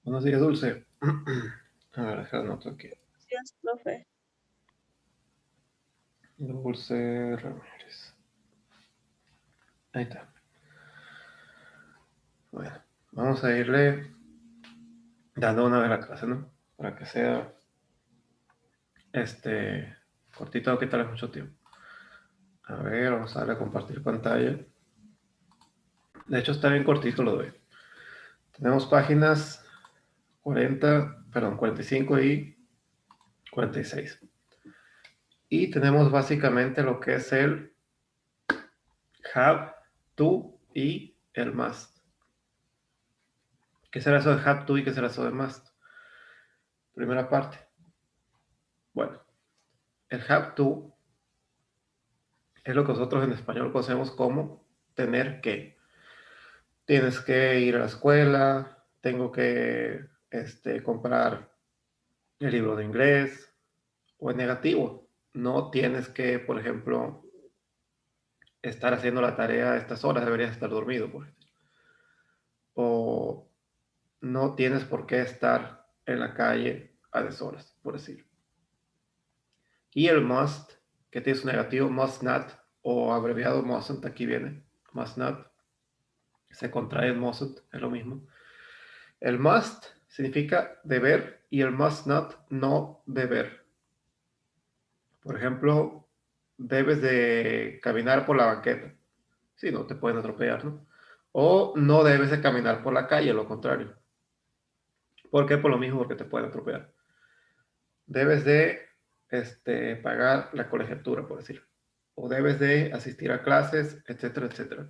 Buenos días, Dulce. A ver, dejar anoto aquí. Gracias, profe. Dulce Ramírez. Ahí está. Bueno, vamos a irle dando una vez la clase, ¿no? Para que sea cortito, no quitarle mucho tiempo. A ver, vamos a darle a compartir pantalla. De hecho, está bien cortito, lo doy. Tenemos páginas 45 y 46. Y tenemos básicamente lo que es el have, to y el must. ¿Qué será eso de have to y qué será eso de must? Primera parte. Bueno, el have to es lo que nosotros en español conocemos como tener que. Tienes que ir a la escuela, tengo que comprar el libro de inglés, o en negativo. No tienes que, por ejemplo, estar haciendo la tarea a estas horas, deberías estar dormido, por ejemplo. O no tienes por qué estar en la calle a deshoras, por decir. Y el must, que tiene su negativo, must not, o abreviado mustn't, aquí viene, must not, se contrae en mustn't, es lo mismo. El must significa deber y el must not, no deber. Por ejemplo, debes de caminar por la banqueta. Si no, te pueden atropellar, ¿no? O no debes de caminar por la calle, lo contrario. ¿Por qué? Por lo mismo, porque te pueden atropellar. Debes de pagar la colegiatura, por decir. O debes de asistir a clases, etcétera, etcétera.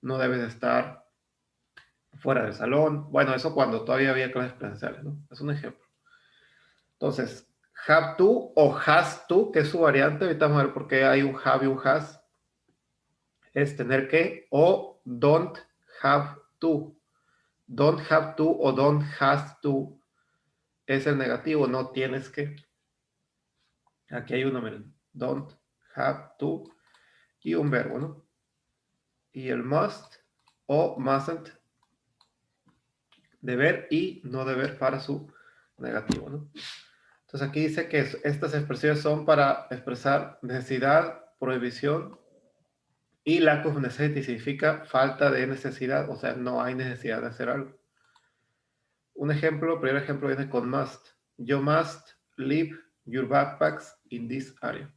No debes de estar fuera del salón. Bueno, eso cuando todavía había clases presenciales, ¿no? Es un ejemplo. Entonces, have to o has to, que es su variante, ahorita vamos a ver por qué hay un have y un has, es tener que, o don't have to. Don't have to o don't has to es el negativo, no tienes que. Aquí hay uno, miren. Don't have to y un verbo, ¿no? Y el must o mustn't, deber y no deber para su negativo, ¿no? Entonces aquí dice que estas expresiones son para expresar necesidad, prohibición y lack of necessity significa falta de necesidad, o sea, no hay necesidad de hacer algo. Un ejemplo, el primer ejemplo viene con must. You must leave your backpacks in this area.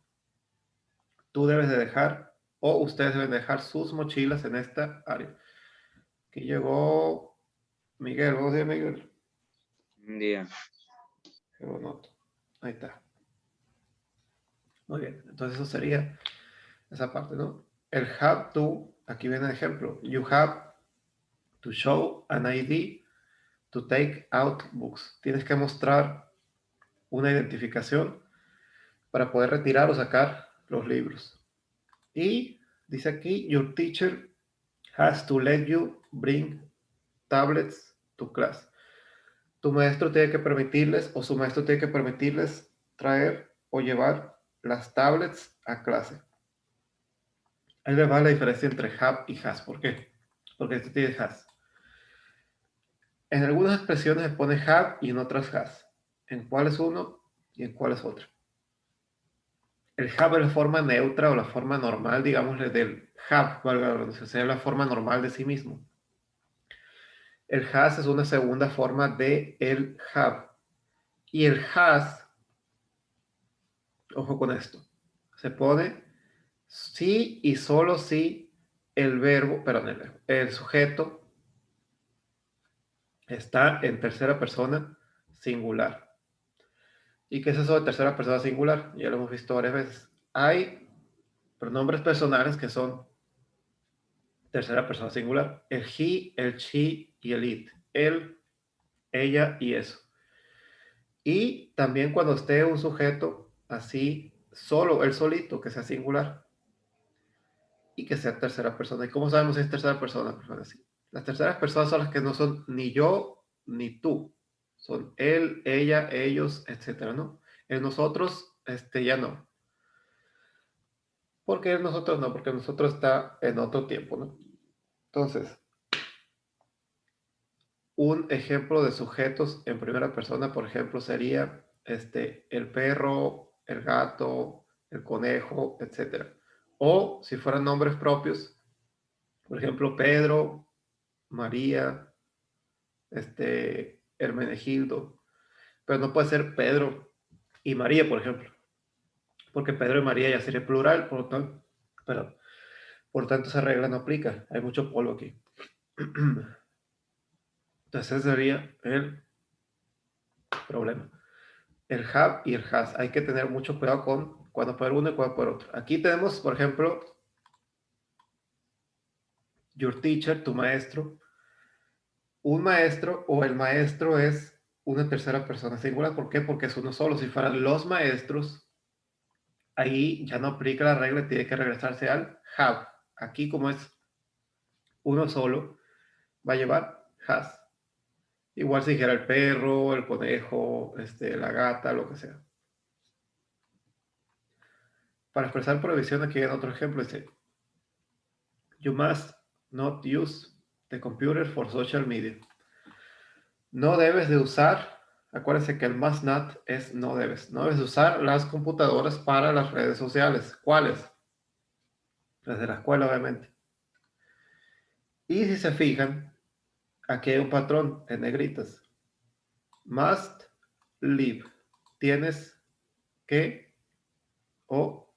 Tú debes de dejar o ustedes deben dejar sus mochilas en esta área. Aquí llegó Miguel. Buenos días, Miguel. Un día. Qué bonito. Ahí está. Muy bien. Entonces eso sería esa parte, ¿no? El have to, aquí viene el ejemplo. You have to show an ID to take out books. Tienes que mostrar una identificación para poder retirar o sacar los libros. Y dice aquí, your teacher has to let you bring tablets to class. Tu maestro tiene que permitirles o su maestro tiene que permitirles traer o llevar las tablets a clase. Ahí le va la diferencia entre have y has. ¿Por qué? Porque este tiene has. En algunas expresiones se pone have y en otras has. En cuál es uno y en cuál es otro. El have es la forma neutra o la forma normal, digámosle, del have, valga la redundancia, es la forma normal de sí mismo. El has es una segunda forma de el have. Y el has, ojo con esto, se pone si y solo si el verbo, perdón, el sujeto está en tercera persona singular. ¿Y qué es eso de tercera persona singular? Ya lo hemos visto varias veces. Hay pronombres personales que son tercera persona singular. El he, el she y el it. Él, ella y eso. Y también cuando esté un sujeto así, solo, él solito, que sea singular y que sea tercera persona. ¿Y cómo sabemos si es tercera persona? Así. Las terceras personas son las que no son ni yo ni tú. Son él, ella, ellos, etcétera, ¿no? En nosotros, ya no. ¿Por qué nosotros no? Porque nosotros está en otro tiempo, ¿no? Entonces, Un ejemplo de sujetos en primera persona, por ejemplo, sería el perro, el gato, el conejo, etc. O si fueran nombres propios, por ejemplo, Pedro, María, Hermenegildo. Pero no puede ser Pedro y María, por ejemplo, porque Pedro y María ya sería plural, perdón, por tanto esa regla no aplica. Hay mucho polvo aquí. Entonces ese sería el problema. El have y el has. Hay que tener mucho cuidado con cuándo poner uno y cuándo poner otro. Aquí tenemos, por ejemplo, your teacher, tu maestro. Un maestro o el maestro es una tercera persona singular. ¿Por qué? Porque es uno solo. Si fueran los maestros, ahí ya no aplica la regla, tiene que regresarse al have. Aquí como es uno solo, va a llevar has. Igual si dijera el perro, el conejo, la gata, lo que sea. Para expresar prohibición, aquí hay otro ejemplo. Dice, you must not use the computer for social media. No debes de usar, acuérdense que el must not es no debes. No debes de usar las computadoras para las redes sociales. ¿Cuáles? Las de la escuela, obviamente. Y si se fijan, aquí hay un patrón en negritas. Must leave. Tienes que o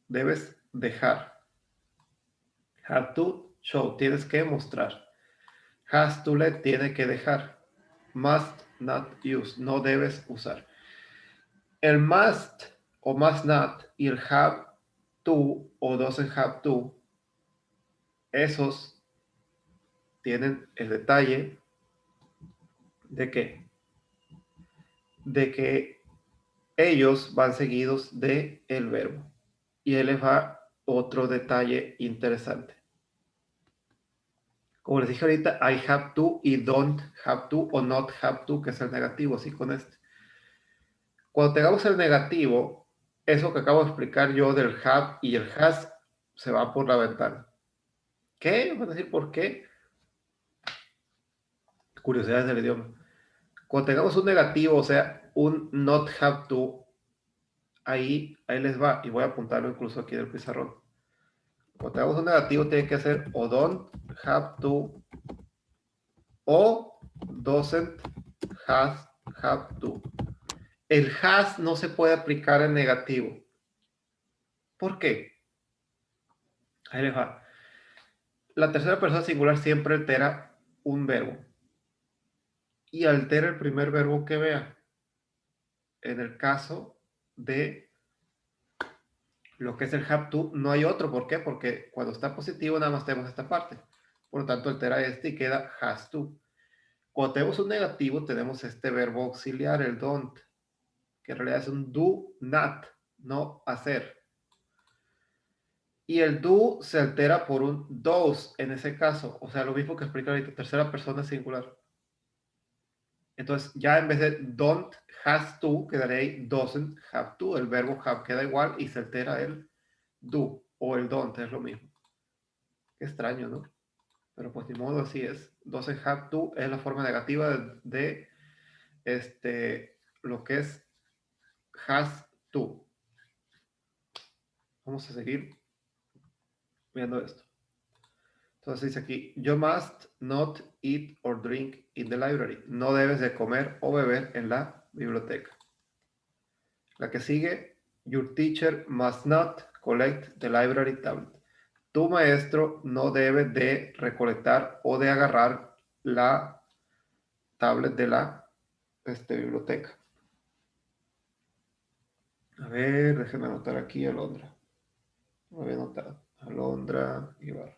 debes dejar. Have to show. Tienes que mostrar. Has to let. Tiene que dejar. Must not use. No debes usar. El must o must not y el have to o doesn't have to, esos tienen el detalle de que, de que ellos van seguidos de el verbo. Y ahí les va otro detalle interesante. Como les dije ahorita, I have to y don't have to o not have to, que es el negativo, así con este. Cuando tengamos el negativo, eso que acabo de explicar yo del have y el has se va por la ventana. ¿Qué? Van a decir por qué. Curiosidades del idioma. Cuando tengamos un negativo, o sea, un not have to, ahí les va, y voy a apuntarlo incluso aquí del pizarrón. Cuando tengamos un negativo, tiene que ser o don't have to o doesn't have to. El has no se puede aplicar en negativo. ¿Por qué? Ahí les va. La tercera persona singular siempre altera un verbo. Y altera el primer verbo que vea. En el caso de lo que es el have to, no hay otro. ¿Por qué? Porque cuando está positivo nada más tenemos esta parte. Por lo tanto, altera este y queda has to. Cuando tenemos un negativo, tenemos este verbo auxiliar, el don't, que en realidad es un do not, no hacer. Y el do se altera por un does en ese caso. O sea, lo mismo que explica ahorita, tercera persona singular. Entonces, ya en vez de don't has to, quedaría ahí doesn't have to. El verbo have queda igual y se altera el do o el don't, es lo mismo. Qué extraño, ¿no? Pero pues ni modo, así es. Doesn't have to es la forma negativa de lo que es has to. Vamos a seguir viendo esto. Entonces dice aquí, you must not eat or drink in the library. No debes de comer o beber en la biblioteca. La que sigue, your teacher must not collect the library tablet. Tu maestro no debe de recolectar o de agarrar la tablet de la biblioteca. A ver, déjenme anotar aquí Alondra. Lo voy a anotar. Alondra Ibarra.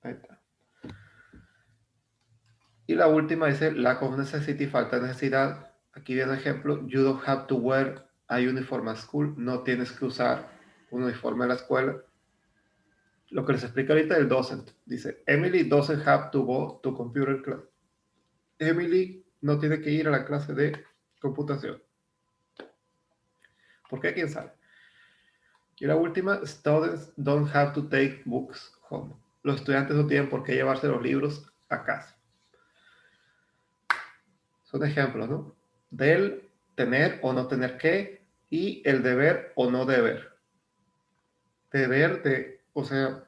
Ahí está. Y la última dice lack of necessity, falta de necesidad. Aquí viene un ejemplo. You don't have to wear a uniform at school. No tienes que usar un uniforme en la escuela. Lo que les explica ahorita el doesn't. Dice, Emily doesn't have to go to computer class. Emily no tiene que ir a la clase de computación. ¿Por qué? ¿Quién sabe? Y la última, students don't have to take books home. Los estudiantes no tienen por qué llevarse los libros a casa. Son ejemplos, ¿no? Del tener o no tener que y el deber o no deber. Deber de, o sea,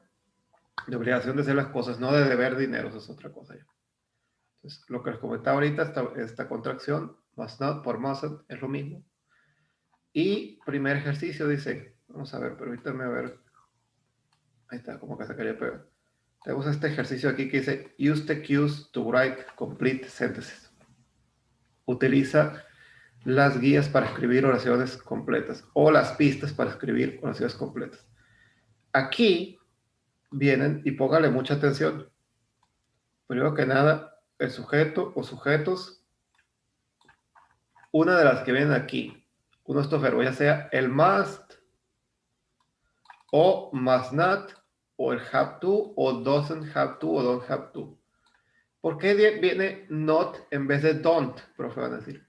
de obligación de hacer las cosas, no de deber dinero, eso es otra cosa ya. Entonces, lo que les comentaba ahorita, esta contracción, must not por mustn't, es lo mismo. Y primer ejercicio dice, vamos a ver, permítanme ver, ahí está, como que se quería pegar. Tenemos este ejercicio aquí que dice, use the cues to write complete sentences. Utiliza las guías para escribir oraciones completas o las pistas para escribir oraciones completas. Aquí vienen, y póngale mucha atención, primero que nada, el sujeto o sujetos, una de las que vienen aquí, uno de estos verbos, ya sea el must o must not, o el have to, o doesn't have to, o don't have to. ¿Por qué viene not en vez de don't? Profe, van a decir.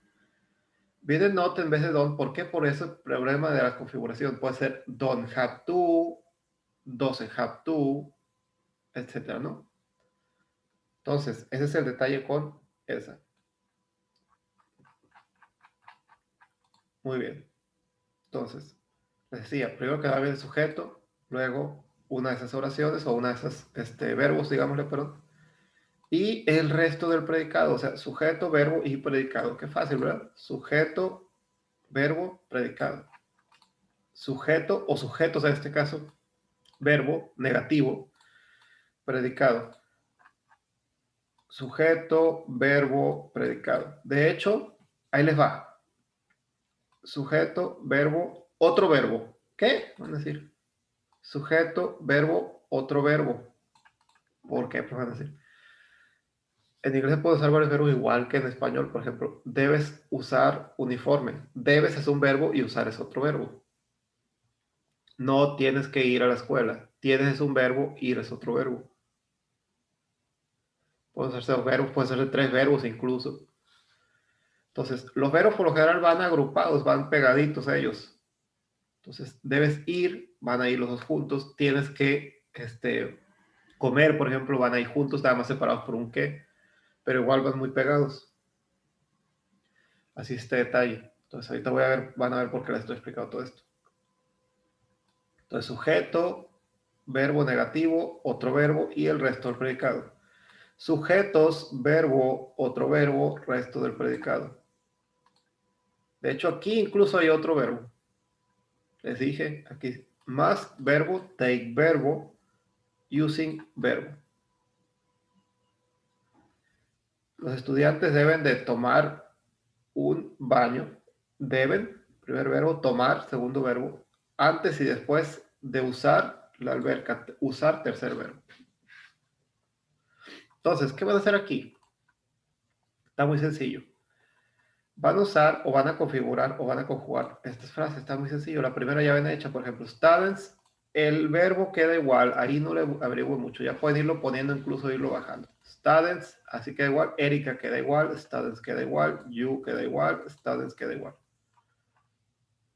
Viene not en vez de don't. ¿Por qué? Por eso el problema de la configuración puede ser don't have to, doesn't have to, etcétera, ¿no? Entonces, ese es el detalle con esa. Muy bien. Entonces, les decía, primero que viene el sujeto, luego una de esas oraciones o una de esas verbos, digámosle, perdón, y el resto del predicado, o sea, sujeto, verbo y predicado. Qué fácil, ¿verdad? Sujeto, verbo, predicado. Sujeto o sujetos en este caso, verbo, negativo, predicado. Sujeto, verbo, predicado. De hecho, ahí les va. Sujeto, verbo, otro verbo. ¿Qué? Van a decir. Sujeto, verbo, otro verbo. ¿Por qué? Pues van a decir. En inglés se puede usar varios verbos igual que en español. Por ejemplo, debes usar uniforme. Debes es un verbo y usar es otro verbo. No tienes que ir a la escuela. Tienes es un verbo, ir es otro verbo. Pueden hacerse dos verbos, pueden ser tres verbos incluso. Entonces, los verbos por lo general van agrupados, van pegaditos a ellos. Entonces, debes ir, van a ir los dos juntos. Tienes que comer, por ejemplo, van a ir juntos, nada más separados por un qué, pero igual van muy pegados. Así este detalle. Entonces, ahorita van a ver por qué les estoy explicando todo esto. Entonces, sujeto, verbo negativo, otro verbo y el resto del predicado. Sujetos, verbo, otro verbo, resto del predicado. De hecho, aquí incluso hay otro verbo. Les dije, aquí, must, verbo, take, verbo, using, verbo. Los estudiantes deben de tomar un baño. Deben, primer verbo, tomar, segundo verbo, antes y después de usar la alberca, usar, tercer verbo. Entonces, ¿qué van a hacer aquí? Está muy sencillo. Van a usar o van a configurar o van a conjugar estas frases. Está muy sencillo. La primera ya viene hecha, por ejemplo, students. El verbo queda igual. Ahí no le averiguo mucho. Ya pueden irlo poniendo, incluso irlo bajando. Students, así queda igual. Erika queda igual. Students queda igual. You queda igual. Students queda igual.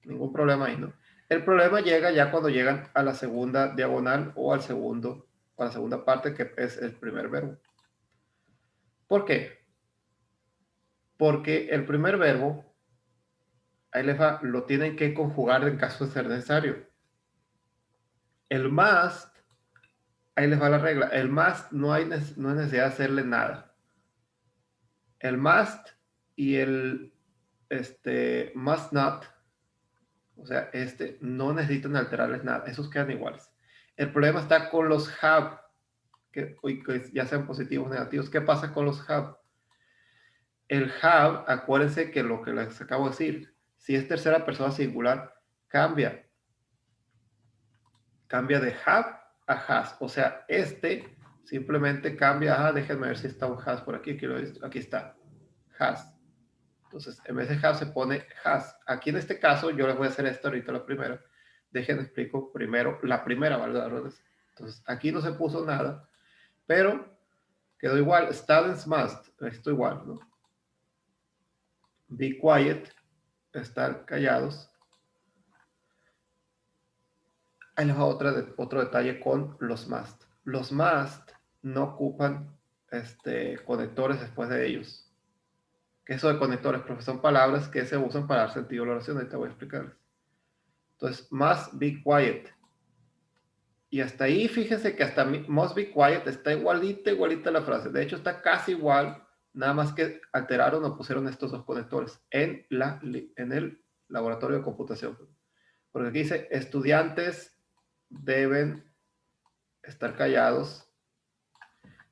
Ningún problema ahí, ¿no? El problema llega ya cuando llegan a la segunda diagonal o al segundo, a la segunda parte, que es el primer verbo. ¿Por qué? Porque el primer verbo, ahí les va, lo tienen que conjugar en caso de ser necesario. El must, ahí les va la regla. El must no hay necesidad de hacerle nada. El must y el must not, o sea, no necesitan alterarles nada. Esos quedan iguales. El problema está con los have, que ya sean positivos o negativos. ¿Qué pasa con los have? El have, acuérdense que lo que les acabo de decir, si es tercera persona singular, cambia de have a has. O sea, simplemente cambia déjenme ver si está un has por aquí. Aquí está, has. Entonces, en vez de have se pone has. Aquí en este caso, yo les voy a hacer esto ahorita la primera. Déjenme explico primero la primera, ¿verdad? Entonces, aquí no se puso nada, pero quedó igual. Students must, esto igual, ¿no? Be quiet, estar callados. Ahí les va otro detalle con los must. Los must no ocupan conectores después de ellos. ¿Qué es eso de conectores? Porque son palabras que se usan para dar sentido a la oración. Ahorita voy a explicarles. Entonces, must be quiet. Y hasta ahí, fíjense que hasta must be quiet está igualita la frase. De hecho, está casi igual, nada más que alteraron o pusieron estos dos conectores en el laboratorio de computación. Porque aquí dice, estudiantes deben estar callados,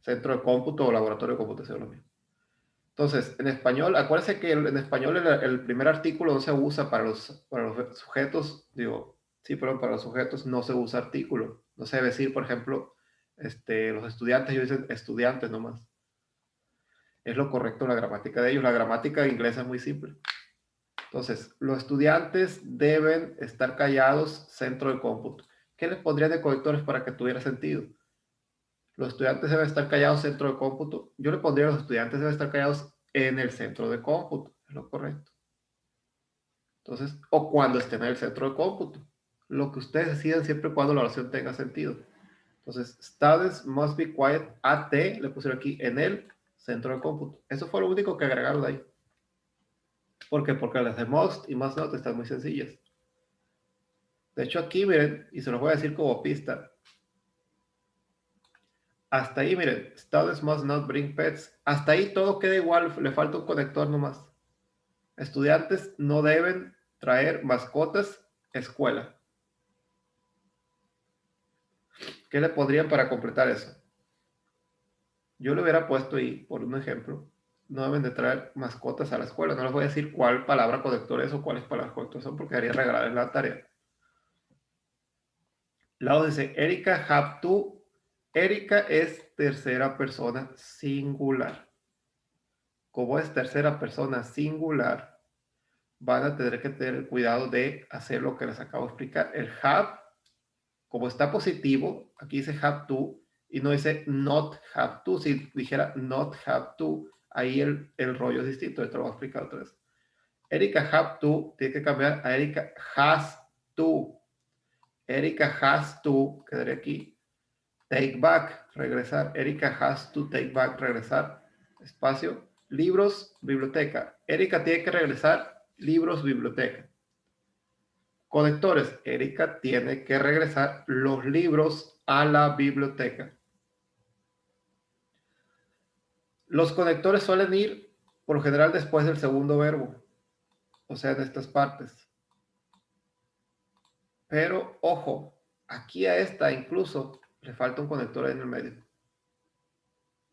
centro de cómputo o laboratorio de computación, lo mismo. Entonces, en español, acuérdense que en español el primer artículo no se usa para los sujetos, digo, sí, pero para los sujetos no se usa artículo. No se debe decir, por ejemplo, los estudiantes, ellos dicen estudiantes nomás. Es lo correcto la gramática de ellos. La gramática inglesa es muy simple. Entonces, los estudiantes deben estar callados, centro de cómputo. ¿Qué les pondrían de conectores para que tuviera sentido? Los estudiantes deben estar callados, centro de cómputo. Yo le pondría los estudiantes deben estar callados en el centro de cómputo. Es lo correcto. Entonces, o cuando estén en el centro de cómputo. Lo que ustedes decidan siempre y cuando la oración tenga sentido. Entonces, students must be quiet at le pusieron aquí en el centro de cómputo. Eso fue lo único que agregaron ahí. ¿Por qué? Porque las de must y must not están muy sencillas. De hecho, aquí miren, y se los voy a decir como pista. Hasta ahí, miren, students must not bring pets. Hasta ahí todo queda igual, le falta un conector nomás. Estudiantes no deben traer mascotas a escuela. ¿Qué le pondrían para completar eso? Yo le hubiera puesto ahí, por un ejemplo, no deben de traer mascotas a la escuela. No les voy a decir cuál palabra conector es o cuáles palabras conector son porque haría regalar en la tarea. Lado dice, Erika have to. Erika es tercera persona singular. Como es tercera persona singular, van a tener que tener cuidado de hacer lo que les acabo de explicar. El have, como está positivo, aquí dice have to y no dice not have to. Si dijera not have to, ahí el rollo es distinto. Esto lo voy a explicar otra vez. Erika have to tiene que cambiar a Erika has to. Erika has to, quedaría aquí. Take back, regresar. Erika has to take back, regresar. Espacio. Libros, biblioteca. Erika tiene que regresar. Libros, biblioteca. Conectores. Erika tiene que regresar los libros a la biblioteca. Los conectores suelen ir, por lo general, después del segundo verbo. O sea, de estas partes. Pero, ojo, aquí a esta incluso le falta un conector ahí en el medio.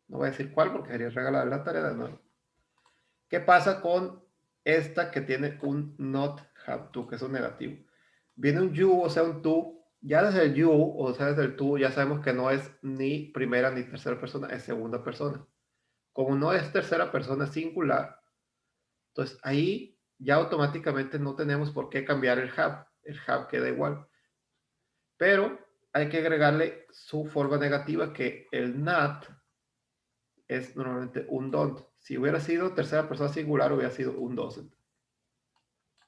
No voy a decir cuál porque quería regalar la tarea de nuevo. ¿Qué pasa con esta que tiene un not have to, que es un negativo? Viene un you, o sea, un tú. Ya desde el you, o sea, desde el tú, ya sabemos que no es ni primera ni tercera persona, es segunda persona. Como no es tercera persona singular, entonces ahí ya automáticamente no tenemos por qué cambiar el have. El have queda igual. Pero hay que agregarle su forma negativa, que el not es normalmente un don't. Si hubiera sido tercera persona singular, hubiera sido un doesn't.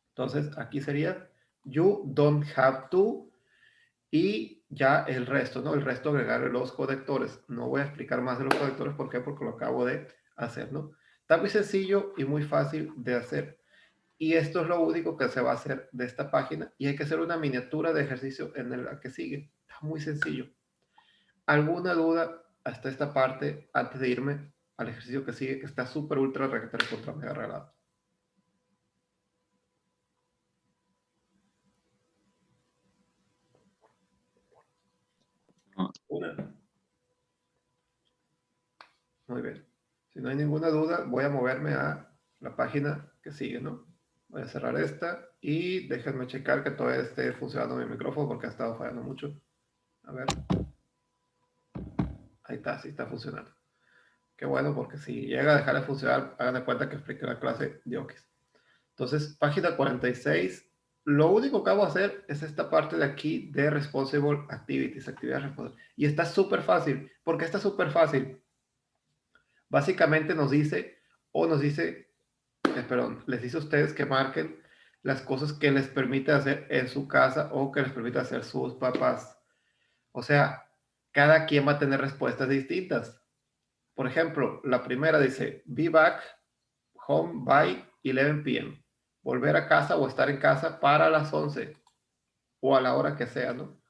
Entonces, aquí sería you don't have to y ya el resto, ¿no? El resto agregarle los conectores. No voy a explicar más de los conectores, ¿por qué? Porque lo acabo de hacer, ¿no? Está muy sencillo y muy fácil de hacer. Y esto es lo único que se va a hacer de esta página y hay que hacer una miniatura de ejercicio en la que sigue. Está muy sencillo. ¿Alguna duda hasta esta parte antes de irme al ejercicio que sigue, que está súper ultra requete contra mega regalado? Una. Muy bien. Si no hay ninguna duda, voy a moverme a la página que sigue, ¿no? Voy a cerrar esta y déjenme checar que todavía esté funcionando mi micrófono porque ha estado fallando mucho. A ver. Ahí está, sí está funcionando. Qué bueno, porque si llega a dejar de funcionar, hagan de cuenta que expliqué la clase de Okis. Entonces, página 46. Lo único que vamos a hacer es esta parte de aquí de Responsible Activities, actividades responsables. Y está súper fácil. ¿Por qué está súper fácil? Básicamente nos dice, perdón, les dice a ustedes que marquen las cosas que les permite hacer en su casa o que les permite hacer sus papás. O sea, cada quien va a tener respuestas distintas. Por ejemplo, la primera dice, be back home by 11 p.m. Volver a casa o estar en casa para las 11 o a la hora que sea, ¿no?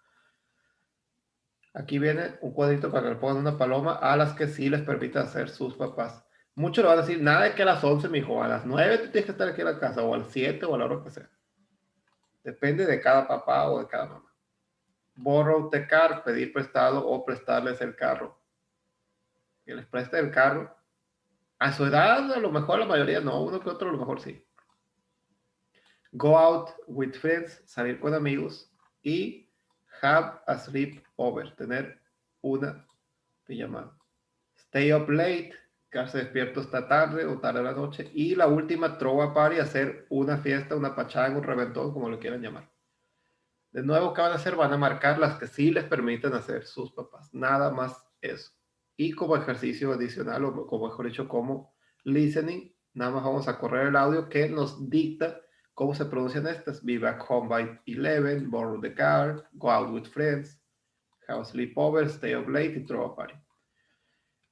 Aquí viene un cuadrito para que le pongan una paloma a las que sí les permite hacer sus papás. Muchos le van a decir, nada de que a las 11, mijo, a las 9 tú tienes que estar aquí en la casa, o a las 7 o a la hora que sea. Depende de cada papá o de cada mamá. Borrow the car, pedir prestado o prestarles el carro. Que les preste el carro. A su edad, a lo mejor la mayoría no, uno que otro a lo mejor sí. Go out with friends, salir con amigos. Y have a sleepover, tener una pijamada. Stay up late, quedarse despierto esta tarde o tarde de la noche. Y la última, throw a party, hacer una fiesta, una pachanga, un reventón, como lo quieran llamar. De nuevo, ¿qué van a hacer? Van a marcar las que sí les permiten hacer sus papás. Nada más eso. Y como ejercicio adicional, o como mejor dicho, como listening, nada más vamos a correr el audio que nos dicta cómo se pronuncian estas. Be back home by 11, borrow the car, go out with friends, have a sleepover, stay up late y throw a party.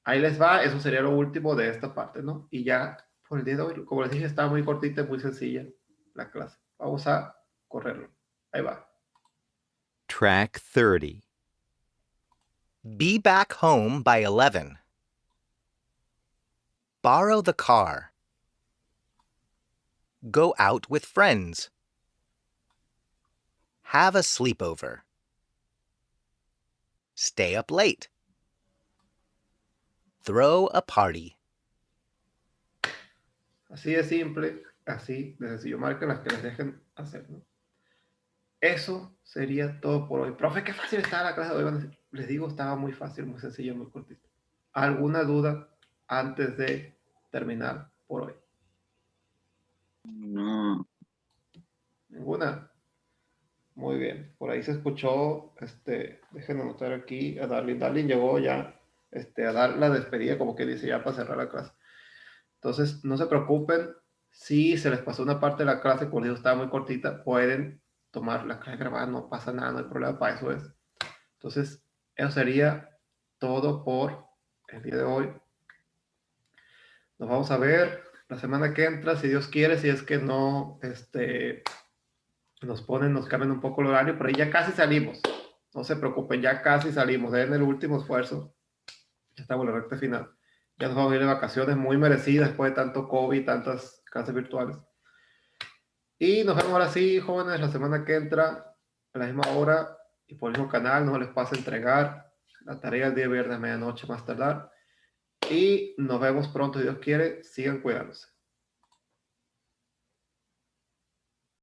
Ahí les va, eso sería lo último de esta parte, ¿no? Y ya por el día de hoy, como les dije, está muy cortita y muy sencilla la clase. Vamos a correrlo. Ahí va. Track 30. Be back home by 11. Borrow the car. Go out with friends. Have a sleepover. Stay up late. Throw a party. Así de simple, así de sencillo. Marquen las que les dejen hacer, ¿no? Eso sería todo por hoy. Profe, qué fácil estaba la clase de hoy. Les digo, estaba muy fácil, muy sencilla, muy cortita. ¿Alguna duda antes de terminar por hoy? No. ¿Ninguna? Muy bien. Por ahí se escuchó, déjenme anotar aquí a Darlene. Darlene llegó ya a dar la despedida, como que dice, ya para cerrar la clase. Entonces, no se preocupen. Si se les pasó una parte de la clase, como digo, estaba muy cortita, pueden tomar la clase grabada, no pasa nada, no hay problema, para eso es. Entonces, eso sería todo por el día de hoy. Nos vamos a ver la semana que entra, si Dios quiere, si es que no, nos cambian un poco el horario, pero ahí ya casi salimos. No se preocupen, ya casi salimos. Den el último esfuerzo. Ya estamos en la recta final. Ya nos vamos a ir de vacaciones muy merecidas después de tanto COVID, tantas clases virtuales. Y nos vemos ahora sí, jóvenes, la semana que entra, a la misma hora y por el mismo canal. No les pase a entregar la tarea el día viernes a medianoche más tardar. Y nos vemos pronto, si Dios quiere. Sigan cuidándose.